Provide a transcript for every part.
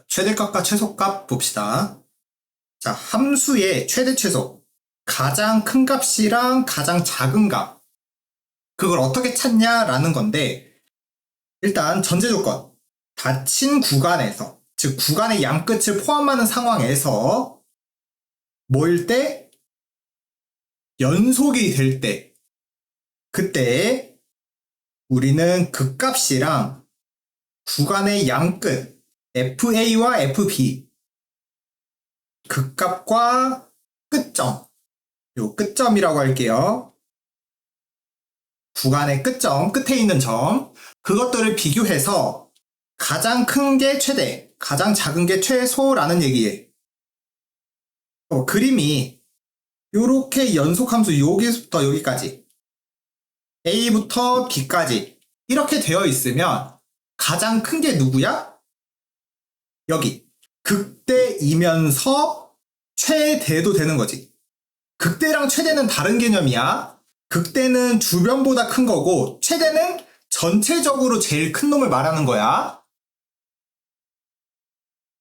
최대값과 최소값 봅시다. 자, 함수의 최대 최소. 가장 큰 값이랑 가장 작은 값. 그걸 어떻게 찾냐라는 건데, 일단 전제 조건. 닫힌 구간에서, 즉 구간의 양끝을 포함하는 상황에서 뭐일 때? 연속이 될 때. 그때 우리는 그 값이랑 구간의 양끝 FA와 FB 그 값과 끝점, 요 끝점이라고 할게요. 구간의 끝점, 끝에 있는 점, 그것들을 비교해서 가장 큰 게 최대, 가장 작은 게 최소라는 얘기예요. 그림이 요렇게 연속함수 여기부터 여기까지 A부터 B까지 이렇게 되어 있으면 가장 큰 게 누구야? 여기 극대이면서 최대도 되는 거지. 극대랑 최대는 다른 개념이야. 극대는 주변보다 큰 거고 최대는 전체적으로 제일 큰 놈을 말하는 거야.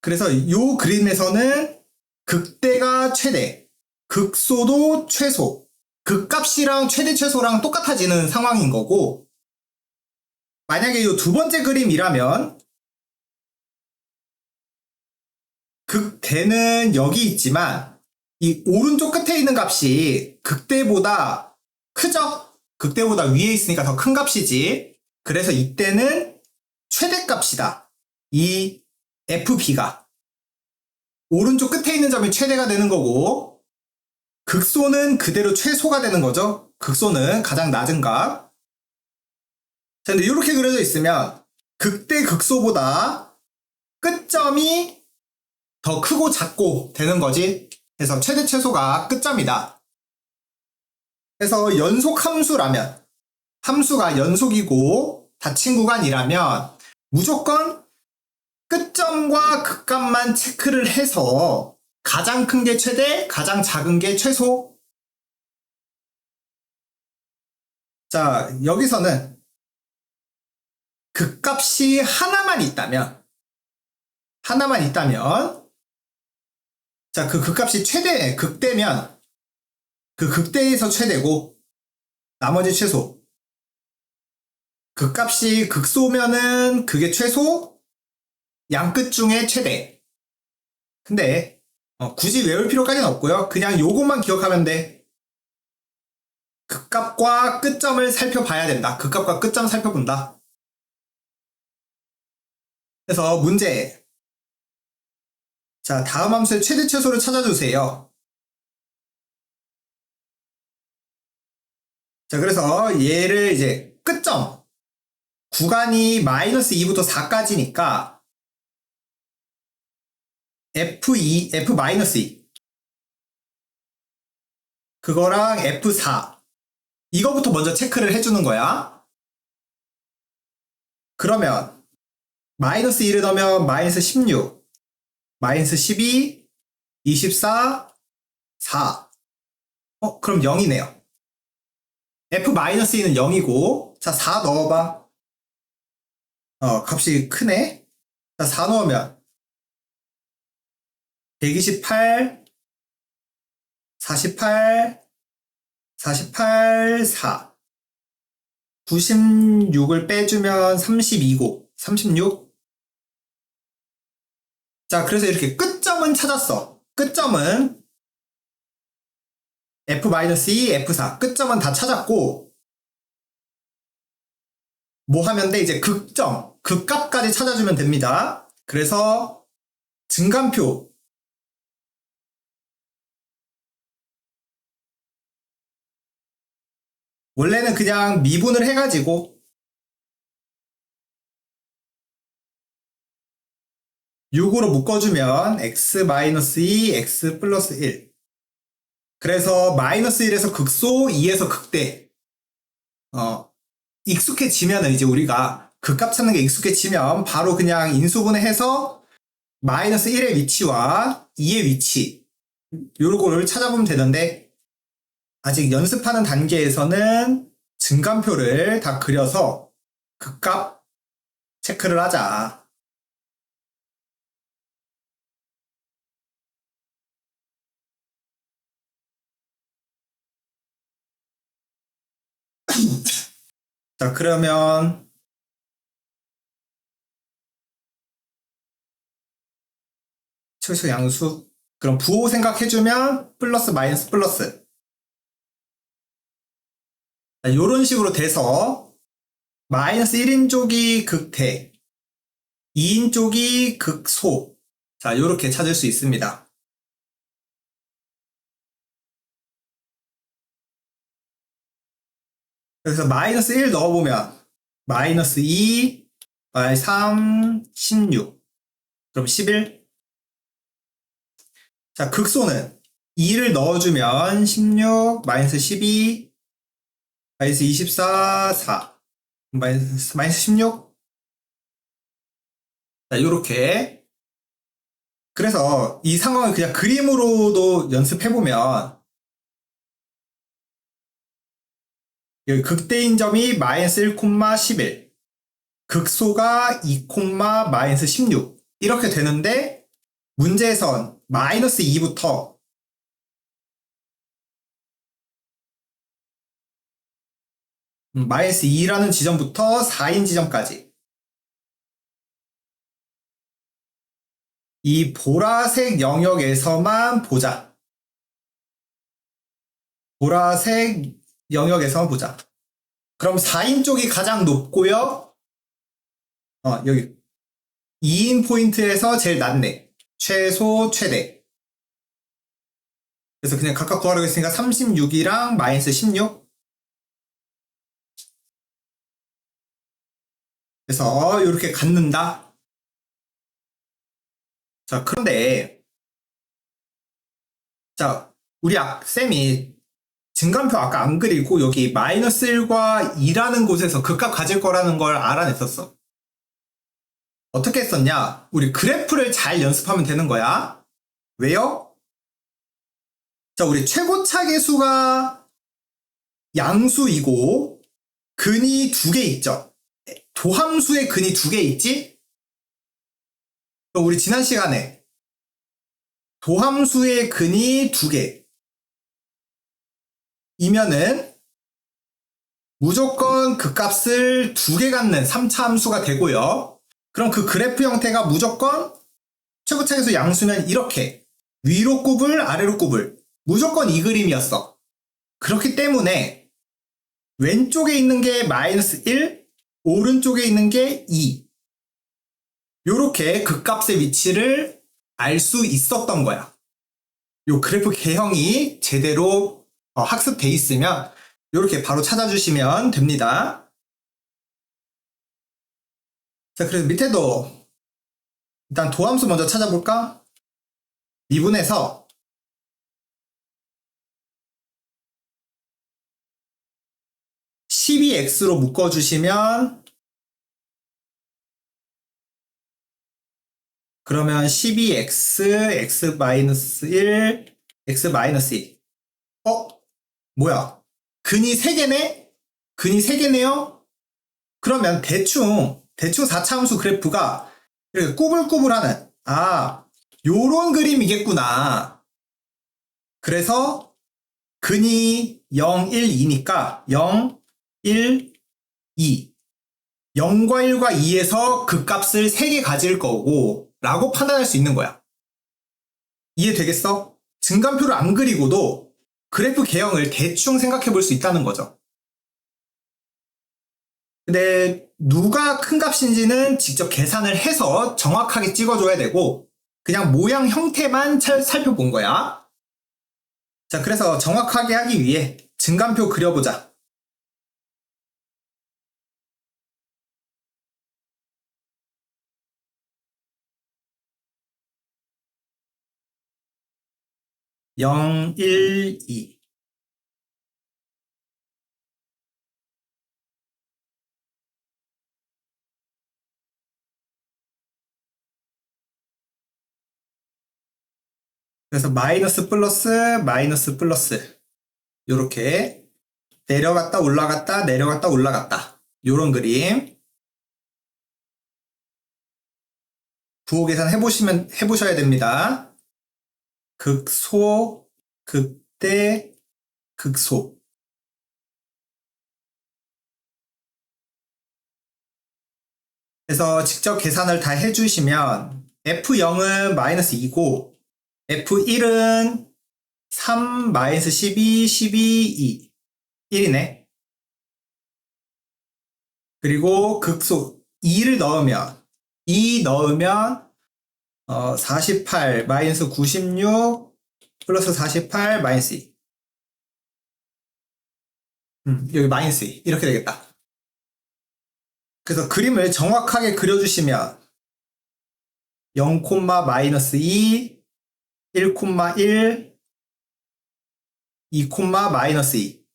그래서 요 그림에서는 극대가 최대, 극소도 최소, 극값이랑 최대 최소랑 똑같아지는 상황인 거고, 만약에 요 두 번째 그림이라면 극대는 여기 있지만 이 오른쪽 끝에 있는 값이 극대보다 크죠? 극대보다 위에 있으니까 더 큰 값이지. 그래서 이때는 최대값이다. 이 FB가 오른쪽 끝에 있는 점이 최대가 되는 거고, 극소는 그대로 최소가 되는 거죠. 극소는 가장 낮은 값. 자, 근데 이렇게 그려져 있으면 극대 극소보다 끝점이 더 크고 작고 되는 거지. 그래서 최대 최소가 끝점이다. 그래서 연속 함수라면, 함수가 연속이고 닫힌 구간이라면 무조건 끝점과 극값만 체크를 해서 가장 큰 게 최대, 가장 작은 게 최소. 자, 여기서는 극값이 하나만 있다면, 자, 그 극값이 최대, 극대면 그 극대에서 최대고 나머지 최소. 극값이 극소면은 그게 최소, 양끝 중에 최대. 근데 굳이 외울 필요까지는 없고요. 그냥 요것만 기억하면 돼. 극값과 끝점을 살펴봐야 된다. 극값과 끝점 살펴본다. 그래서 문제. 자, 다음 함수의 최대 최소를 찾아주세요. 자, 그래서 얘를 이제 끝점. 구간이 마이너스 2부터 4까지니까 F2, F-2 그거랑 F4 이거부터 먼저 체크를 해주는 거야. 그러면 마이너스 1을 넣으면 마이너스 16, 마이너스 12, 24, 4. 그럼 0이네요. F-2는 0이고, 자, 4 넣어봐. 값이 크네. 자, 4 넣으면 128, 48, 48, 4. 96을 빼주면 32고, 36. 자, 그래서 이렇게 끝점은 찾았어. 끝점은 F-2, F4. 끝점은 다 찾았고, 뭐 하면 돼? 이제 극점, 극값까지 찾아주면 됩니다. 그래서 증간표. 원래는 그냥 미분을 해가지고 6으로 묶어주면 x-2, x 플러스 1. 그래서 마이너스 1에서 극소, 2에서 극대. 익숙해지면은 이제 우리가 극값 찾는 게 익숙해지면 바로 그냥 인수분해해서 마이너스 1의 위치와 2의 위치 요거를 찾아보면 되는데, 아직 연습하는 단계에서는 증간표를 다 그려서 극값 체크를 하자. 자, 그러면 최소 양수. 그럼 부호 생각해주면 플러스 마이너스 플러스. 자, 요런 식으로 돼서 마이너스 1인 쪽이 극대, 2인 쪽이 극소. 자, 요렇게 찾을 수 있습니다. 그래서 마이너스 1 넣어보면 마이너스 2, 마이너스 3, 16. 그럼 11. 자, 극소는 2를 넣어주면 16, 마이너스 12, 마이너스 24, 4. 마이너스 16. 자, 요렇게. 그래서 이 상황을 그냥 그림으로도 연습해보면 여기 극대인 점이 마이너스 1, 11, 극소가 2, 마이너스 16 이렇게 되는데 문제에선 마이너스 2부터 마이너스 2라는 지점부터 4인 지점까지 이 보라색 영역에서만 보자. 보라색 영역에서만 보자. 그럼 4인 쪽이 가장 높고요. 여기 2인 포인트에서 제일 낮네. 최소, 최대. 그래서 그냥 각각 구하라고 했으니까 36이랑 마이너스 16. 그래서 이렇게 갖는다. 자, 그런데 자, 우리 쌤이 증간표 아까 안 그리고 여기 마이너스 1과 2라는 곳에서 극값 가질 거라는 걸 알아냈었어. 어떻게 했었냐? 우리 그래프를 잘 연습하면 되는 거야. 왜요? 자, 우리 최고차 계수가 양수이고 근이 2개 있죠. 도함수에 근이 2개 있지? 그럼 우리 지난 시간에 도함수의 근이 2개 이면은 무조건 그 값을 2개 갖는 3차 함수가 되고요. 그럼 그 그래프 형태가 무조건 최고차 계수 양수면 이렇게 위로 굽을 아래로 굽을 무조건 이 그림이었어. 그렇기 때문에 왼쪽에 있는 게 마이너스 1, 오른쪽에 있는 게 2. 요렇게 그 값의 위치를 알 수 있었던 거야. 요 그래프 개형이 제대로 학습돼 있으면 요렇게 바로 찾아주시면 됩니다. 자, 그래서 밑에도 일단 도함수 먼저 찾아볼까? 미분해서 (12x)로 묶어주시면 그러면 12x, x-1, x-2 뭐야? 근이 3개네? 근이 3개네요? 그러면 대충 4차 함수 그래프가 이렇게 꾸불꾸불하는 요런 그림이겠구나. 그래서 근이 0, 1, 2니까 0, 1, 2 0과 1과 2에서 그 값을 3개 가질 거고 라고 판단할 수 있는 거야. 이해되겠어? 증간표를 안 그리고도 그래프 개형을 대충 생각해 볼 수 있다는 거죠. 근데 누가 큰 값인지는 직접 계산을 해서 정확하게 찍어줘야 되고 그냥 모양 형태만 살펴본 거야. 자, 그래서 정확하게 하기 위해 증간표 그려보자. (0, 1, 2) 그래서 마이너스 플러스 마이너스 플러스 요렇게 내려갔다 올라갔다 내려갔다 올라갔다 요런 그림 부호 계산 해보셔야 됩니다. 극소, 극대, 극소 그래서 직접 계산을 다 해주시면 F0은 마이너스 2고 F1은 3, 마이너스 12, 12, 2. 1이네. 그리고 극소 2를 넣으면 2 넣으면 48 마이너스 96 플러스 48 마이너스 2. 여기 마이너스 2 이렇게 되겠다. 그래서 그림을 정확하게 그려주시면 0, 마이너스 2, 1, 1, 2, 마이너스 2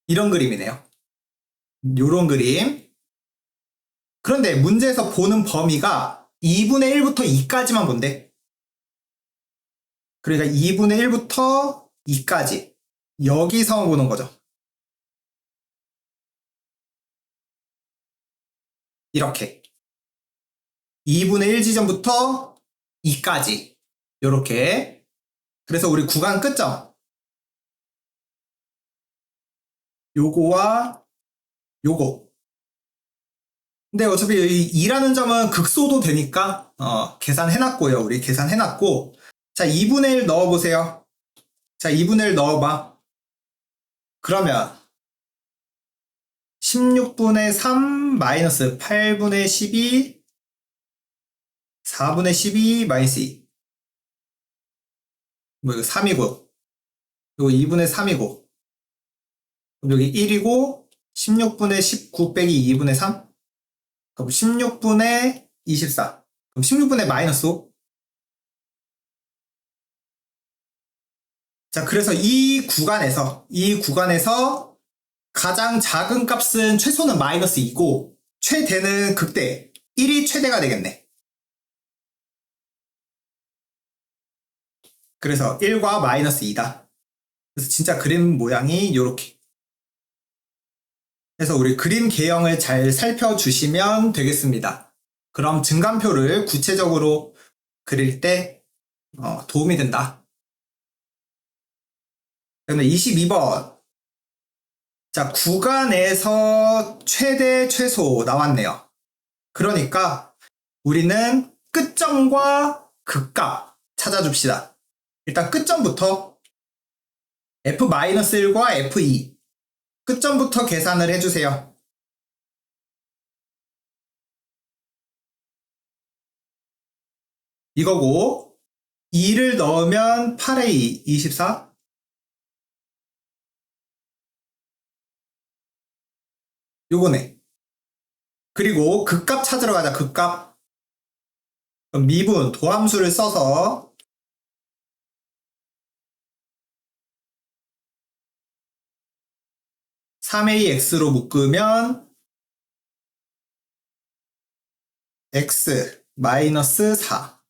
이런 그림이네요. 요런 그림. 그런데 문제에서 보는 범위가 2분의 1부터 2까지만 본대. 그러니까 2분의 1부터 2까지 여기서 보는 거죠. 이렇게 2분의 1 지점부터 2까지 요렇게. 그래서 우리 구간 끝점 요거와 요거. 근데 어차피 이 2라는 점은 극소도 되니까 계산해놨고요. 우리 계산해놨고, 자 2분의 1 넣어보세요. 자 2분의 1 넣어봐. 그러면 16분의 3 마이너스 8분의 12 4분의 12 마이너스 2. 뭐 이거 3이고 이거 2분의 3이고 그럼 여기 1이고 16분의 19 빼기 2분의 3 그럼 16분의 24 그럼 16분의 마이너스 5. 자 그래서 이 구간에서 가장 작은 값은 최소는 마이너스 2고 최대는 극대 1이 최대가 되겠네. 그래서 1과 마이너스 2다. 그래서 진짜 그림 모양이 요렇게. 그래서 우리 그림 개형을 잘 살펴주시면 되겠습니다. 그럼 증감표를 구체적으로 그릴 때 도움이 된다. 그러면 22번. 자, 구간에서 최대 최소 나왔네요. 그러니까 우리는 끝점과 극값 찾아줍시다. 일단 끝점부터 F-1과 F2 끝점부터 계산을 해주세요. 이거고 2를 넣으면 8에 2, 24 요거네. 그리고 극값 찾으러 가자. 극값. 그럼 미분 도함수를 써서 3AX로 묶으면 X 마이너스 4.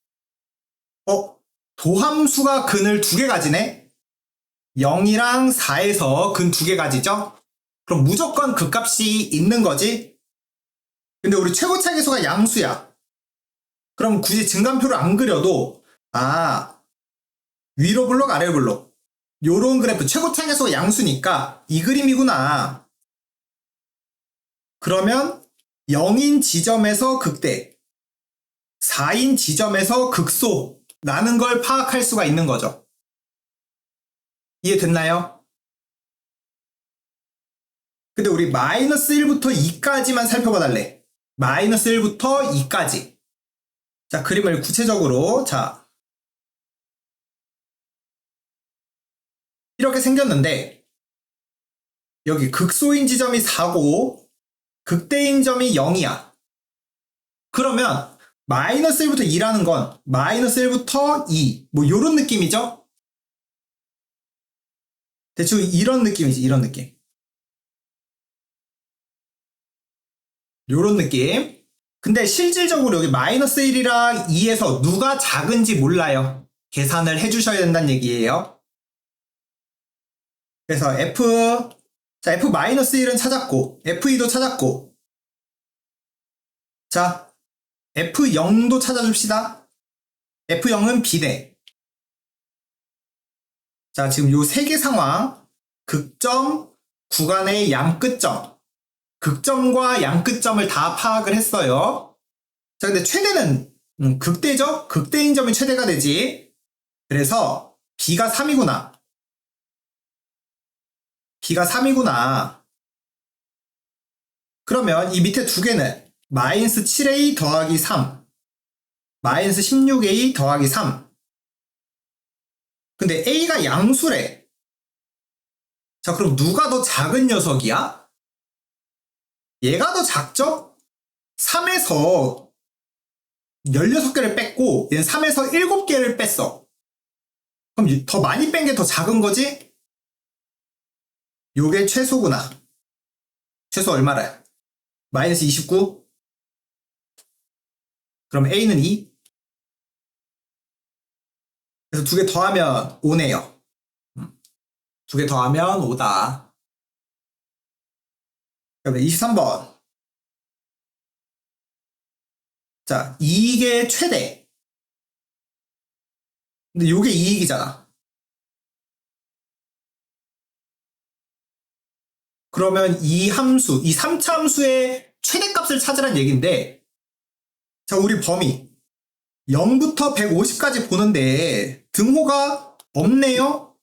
도함수가 근을 2개 가지네? 0이랑 4에서 근 2개 가지죠? 그럼 무조건 극값이 있는 거지? 근데 우리 최고차계수가 양수야. 그럼 굳이 증감표를 안 그려도 위로 블록 아래로 블록 요런 그래프 최고차계수가 양수니까 이 그림이구나. 그러면 0인 지점에서 극대 4인 지점에서 극소라는 걸 파악할 수가 있는 거죠. 이해됐나요? 근데 우리 마이너스 1부터 2까지만 살펴봐 달래. 마이너스 1부터 2까지. 자, 그림을 구체적으로 이렇게 생겼는데 여기 극소인 지점이 4고 극대인 점이 0이야. 그러면 마이너스 1부터 2라는 건 마이너스 1부터 2 뭐 요런 느낌이죠? 대충 이런 느낌이지. 이런 느낌. 요런 느낌. 근데 실질적으로 여기 마이너스 1이랑 2에서 누가 작은지 몰라요. 계산을 해주셔야 된다는 얘기예요. 그래서 F-1은 찾았고 F2도 찾았고 자 F0도 찾아줍시다. F0은 B네. 자 지금 요 세 개 상황 극점, 구간의 양 끝점 극점과 양끝점을 다 파악을 했어요. 자, 근데 최대는 극대죠? 극대인 점이 최대가 되지. 그래서 B가 3이구나. B가 3이구나. 그러면 이 밑에 두 개는 마이너스 7A 더하기 3, 마이너스 16A 더하기 3. 근데 A가 양수래. 자, 그럼 누가 더 작은 녀석이야? 얘가 더 작죠? 3에서 16개를 뺐고 얘는 3에서 7개를 뺐어. 그럼 더 많이 뺀 게 더 작은 거지? 요게 최소구나. 최소 얼마래? 마이너스 29? 그럼 A는 2? 그래서 두 개 더하면 5네요. 두 개 더하면 5다. 그러면 23번. 자, 이게 최대. 근데 요게 이익이잖아. 그러면 이 함수, 이 3차 함수의 최대값을 찾으란 얘기인데, 자, 우리 범위 0부터 150까지 보는데 등호가 없네요.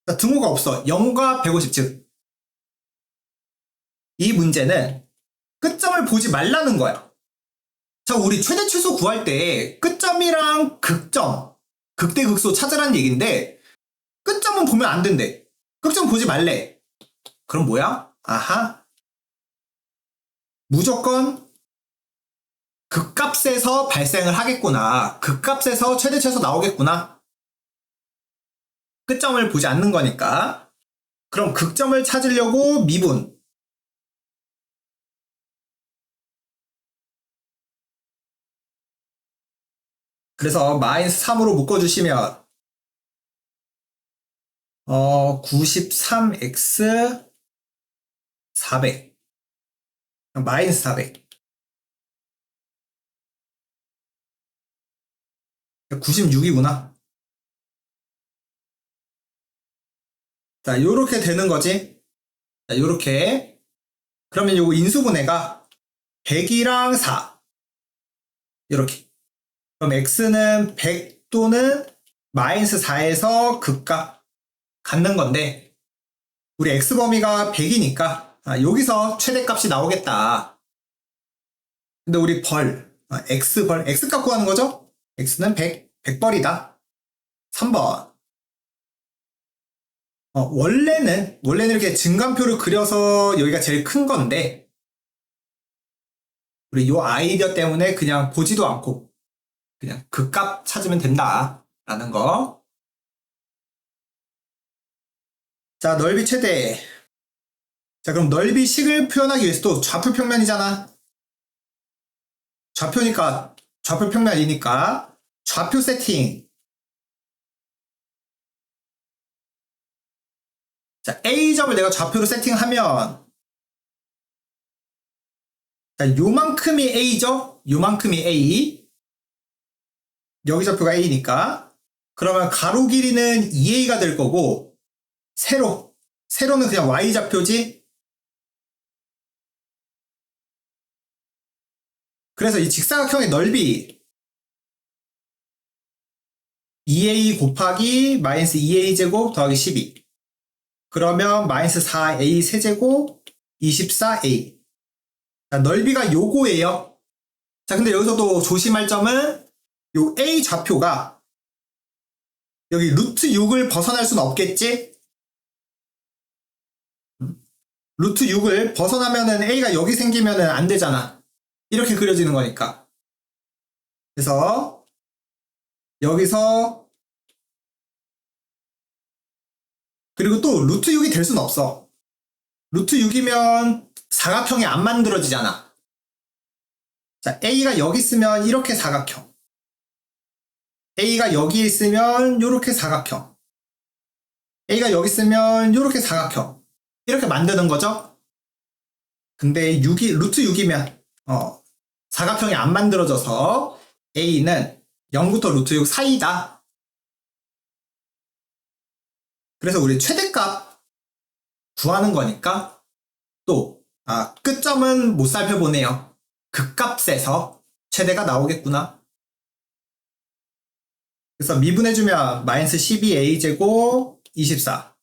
자, 등호가 없어. 0과 150, 즉 이 문제는 끝점을 보지 말라는 거야. 자, 우리 최대 최소 구할 때 끝점이랑 극점, 극대 극소 찾으라는 얘기인데 끝점은 보면 안 된대. 끝점 보지 말래. 그럼 뭐야? 아하. 무조건 극값에서 발생을 하겠구나. 극값에서 최대 최소 나오겠구나. 끝점을 보지 않는 거니까. 그럼 극점을 찾으려고 미분. 그래서 마이너스 3으로 묶어주시면 93x 400 마이너스 400 96이구나. 자, 요렇게 되는 거지. 자, 요렇게. 그러면 요거 인수분해가 100이랑 4. 요렇게. 그럼 x는 100 또는 마이너스 4에서 극값 갖는 건데, 우리 x 범위가 100이니까 여기서 최대값이 나오겠다. 근데 우리 x값 구하는 거죠? x는 100벌이다. 3번. 원래는 이렇게 증감표를 그려서 여기가 제일 큰 건데, 우리 요 아이디어 때문에 그냥 보지도 않고, 그냥 극값 찾으면 된다. 라는 거. 자, 넓이 최대. 자, 그럼 넓이 식을 표현하기 위해서도 좌표 평면이잖아. 좌표니까, 좌표 평면이니까, 좌표 세팅. 자, A점을 내가 좌표로 세팅하면, 자, 요만큼이 A죠? 요만큼이 A. 여기 좌표가 A니까. 그러면 가로 길이는 2A가 될 거고, 세로는 그냥 Y좌표지? 그래서 이 직사각형의 넓이 2A 곱하기 마이너스 2A 제곱 더하기 12. 그러면 마이너스 4A 세제곱 24A. 자, 넓이가 요거예요. 자, 근데 여기서도 조심할 점은 요 A 좌표가 여기 루트 6을 벗어날 수는 없겠지? 루트 6을 벗어나면은 A가 여기 생기면은 안 되잖아. 이렇게 그려지는 거니까. 그래서 여기서 그리고 또 루트 6이 될 수는 없어. 루트 6이면 사각형이 안 만들어지잖아. 자, A가 여기 있으면 이렇게 사각형. A가 여기 있으면 이렇게 사각형. A가 여기 있으면 이렇게 사각형. 이렇게 만드는 거죠. 근데 루트 6이면 사각형이 안 만들어져서 A는 0부터 루트 6 사이다. 그래서 우리 최대값 구하는 거니까 또 아, 끝점은 못 살펴보네요. 극값에서 최대가 나오겠구나. 그래서 미분해주면 마이너스 12a제곱 24.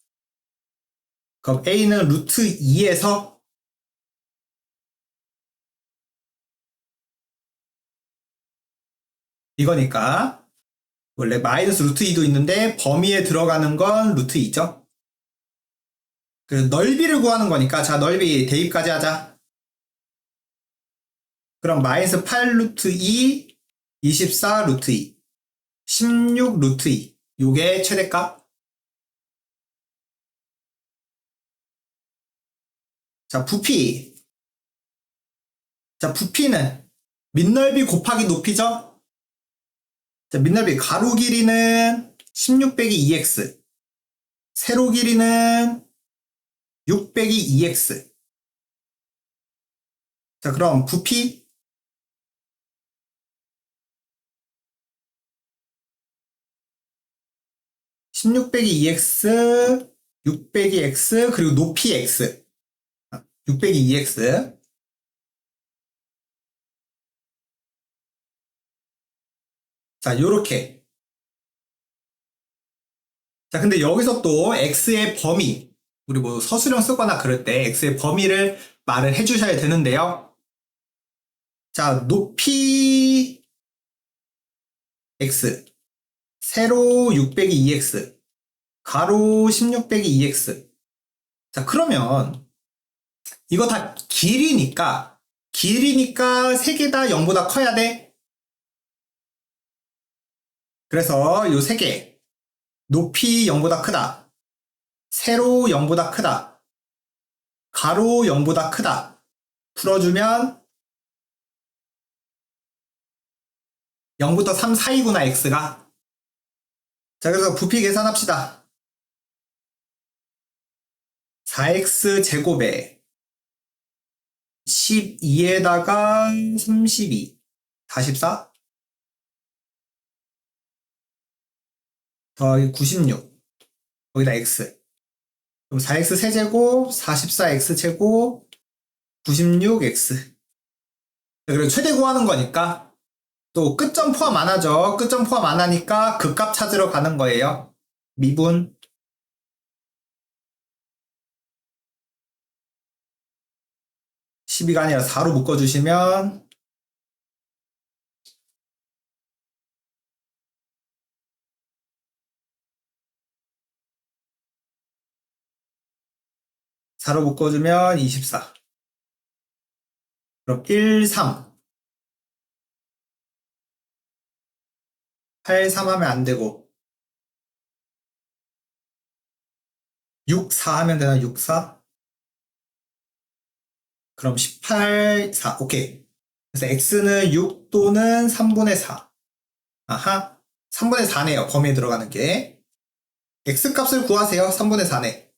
그럼 a는 루트 2에서 이거니까 원래 마이너스 루트 2도 있는데 범위에 들어가는 건 루트 2죠. 그 넓이를 구하는 거니까 자 넓이 대입까지 하자. 그럼 마이너스 8 루트 2, 24 루트 2, 16 루트 2 요게 최대값. 자 부피. 자 부피는 밑넓이 곱하기 높이죠. 자 밑넓이 가로 길이는 16 빼기 2x, 세로 길이는 6 빼기 2x. 자 그럼 부피 16 빼기 2x, 6 빼기 x, 그리고 높이 x. 6 빼기 2x. 자, 요렇게. 자, 근데 여기서 또 x의 범위. 우리 뭐 서술형 쓰거나 그럴 때 x의 범위를 말을 해주셔야 되는데요. 자, 높이 x. 세로 6 빼기 2x. 가로 16 빼기 2x. 자, 그러면 이거 다 길이니까 3개 다 0보다 커야 돼. 그래서 요 3개. 높이 0보다 크다. 세로 0보다 크다. 가로 0보다 크다. 풀어주면 0부터 3 사이구나 x가. 자 그래서 부피 계산합시다. 4x 제곱에 12에다가 32 44 더하기 96 거기다 x. 그럼 4x 세제곱 44x 제곱 96x. 그리고 최대 구하는 거니까 또 끝점 포함 안 하죠. 끝점 포함 안 하니까 극값 찾으러 가는 거예요. 미분. (12가) 아니라 4로 묶어주시면 4로 묶어주면 24. 그럼 1, 3. 8, 3 하면 안 되고 6, 4 하면 되나? 6, 4? 그럼 18, 4. 오케이. 그래서 x는 6 또는 3분의 4. 아하. 3분의 4네요. 범위에 들어가는 게. x 값을 구하세요. 3분의 4네.